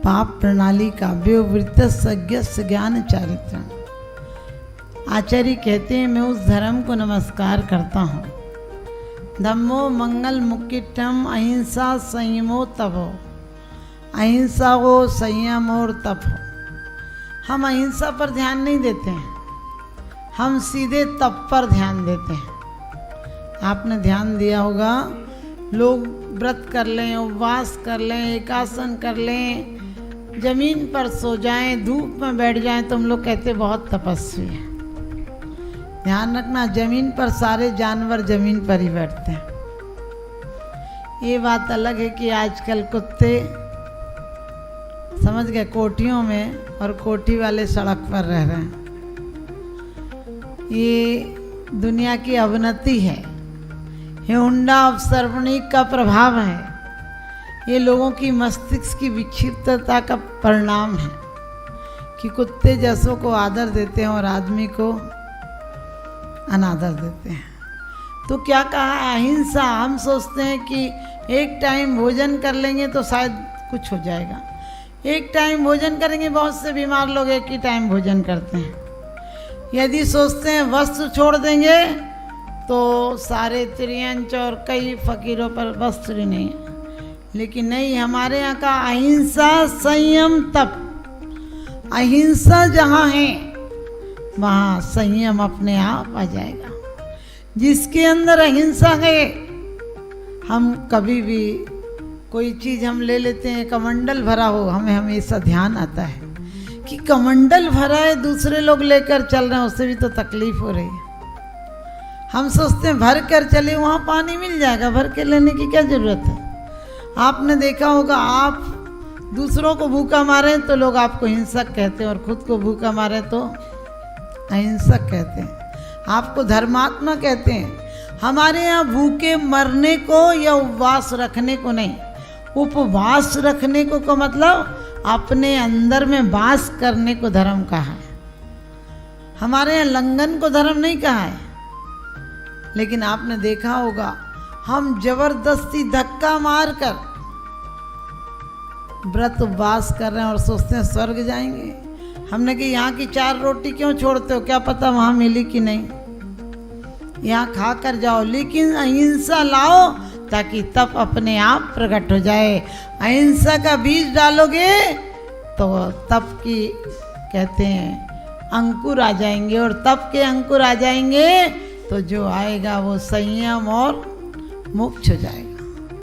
पाप प्रणाली का व्योवृत्त सज्ञ ज्ञान चारित्र। आचार्य कहते हैं मैं उस धर्म को नमस्कार करता हूँ। धम्मो मंगल मुक्तिटम अहिंसा संयमो तपो, अहिंसा हो संयम और तप हो। हम अहिंसा पर ध्यान नहीं देते हैं, हम सीधे तप पर ध्यान देते हैं। आपने ध्यान दिया होगा, लोग व्रत कर लें, उपवास कर लें, एकासन कर लें, जमीन पर सो जाएं, धूप में बैठ जाएं, तो हम लोग कहते बहुत तपस्वी हैं। ध्यान रखना, जमीन पर सारे जानवर जमीन पर ही बैठते हैं। ये बात अलग है कि आजकल कुत्ते समझ गए कोठियों में, और कोठी वाले सड़क पर रह रहे हैं। ये दुनिया की अवनति है, ये हुंडा अवसर्वणिक का प्रभाव है, ये लोगों की मस्तिष्क की विक्षिप्तता का परिणाम है कि कुत्ते जैसों को आदर देते हैं और आदमी को अनादर देते हैं। तो क्या कहा, अहिंसा। हम सोचते हैं कि एक टाइम भोजन कर लेंगे तो शायद कुछ हो जाएगा। एक टाइम भोजन करेंगे, बहुत से बीमार लोग एक ही टाइम भोजन करते हैं। यदि सोचते हैं वस्त्र छोड़ देंगे तो सारे त्रियंच और कई फकीरों पर वस्त्र ही नहीं है। लेकिन नहीं, हमारे यहाँ का अहिंसा संयम तप। अहिंसा जहाँ है वहाँ संयम अपने आप आ जाएगा। जिसके अंदर अहिंसा है, हम कभी भी कोई चीज़ हम ले लेते हैं, कमंडल भरा हो, हमें हमेशा ध्यान आता है कि कमंडल भरा है, दूसरे लोग लेकर चल रहे हैं, उससे भी तो तकलीफ हो रही है। हम सोचते हैं भर कर चले, वहाँ पानी मिल जाएगा, भर के लेने की क्या ज़रूरत है। आपने देखा होगा, आप दूसरों को भूखा मारे तो लोग आपको हिंसक कहते हैं, और खुद को भूखा मारे तो अहिंसक कहते हैं। आपको धर्मात्मा कहते हैं। हमारे यहाँ भूखे मरने को या उपवास रखने को नहीं, उपवास रखने को मतलब अपने अंदर में वास करने को धर्म कहा है। हमारे यहाँ लंघन को धर्म नहीं कहा है। लेकिन आपने देखा होगा, हम जबरदस्ती धक्का मारकर व्रत उपवास कर रहे हैं और सोचते हैं स्वर्ग जाएंगे। हमने कि यहाँ की 4 रोटी क्यों छोड़ते हो, क्या पता वहाँ मिली कि नहीं, यहाँ खा कर जाओ। लेकिन अहिंसा लाओ ताकि तप अपने आप प्रकट हो जाए। अहिंसा का बीज डालोगे तो तप की कहते हैं अंकुर आ जाएंगे, और तप के अंकुर आ जाएंगे तो जो आएगा वो संयम और मोक्ष हो जाएगा।